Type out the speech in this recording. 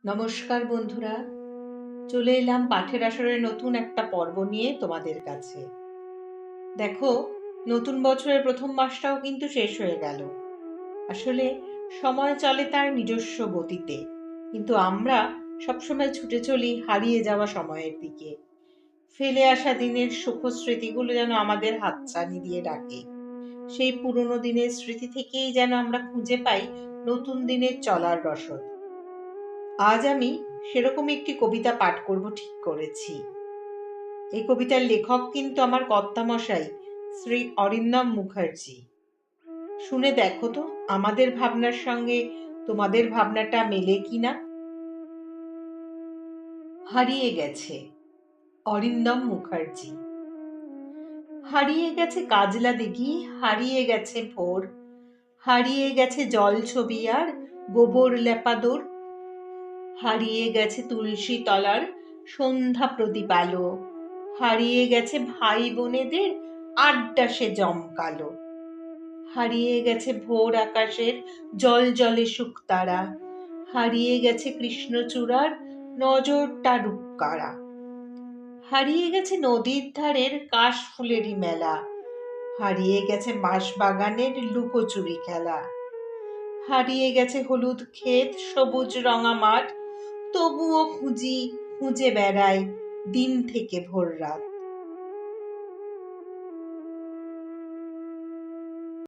নমস্কার বন্ধুরা, চলে এলাম পাঠের আসরের নতুন একটা পর্ব নিয়ে তোমাদের কাছে। দেখো, নতুন বছরের প্রথম মাসটাও কিন্তু শেষ হয়ে গেল। আসলে সময় চলে তার নিজস্ব গতিতে, কিন্তু আমরা সবসময় ছুটে চলি হারিয়ে যাওয়া সময়ের দিকে। ফেলে আসা দিনের সুখ স্মৃতিগুলো যেন আমাদের হাতছানি দিয়ে ডাকে। সেই পুরনো দিনের স্মৃতি থেকেই যেন আমরা খুঁজে পাই নতুন দিনের চলার রসদ। আজ আমি সেরকমই একটি কবিতা পাঠ করব ঠিক করেছি। এই কবিতার লেখক কিন্তু আমার কর্তামশাই শ্রী অরিন্দম মুখার্জি। শুনে দেখো তো আমাদের ভাবনার সঙ্গে তোমাদের ভাবনাটা মেলে কিনা। হারিয়ে গেছে। অরিন্দম মুখার্জি। হারিয়ে গেছে কাজলা দিঘি, হারিয়ে গেছে ভোর, হারিয়ে গেছে জল ছবি আর গোবর লেপাদোর, হারিয়ে গেছে তুলসী তলার সন্ধ্যা প্রদীপ আলো, হারিয়ে গেছে ভাই বোনেদের আড্ডা সে জমকালো, হারিয়ে গেছে ভোর আকাশের জল জলে শুকতারা, হারিয়ে গেছে কৃষ্ণচূড়ার নজরটা রূপকারা, হারিয়ে গেছে নদীর ধারের কাশ ফুলেরই মেলা, হারিয়ে গেছে বাঁশবাগানের লুকোচুরি খেলা, হারিয়ে গেছে হলুদ ক্ষেত সবুজ রঙা মাঠ, তবুও খুঁজি খুঁজে বেড়াই দিন থেকে ভোর রাত।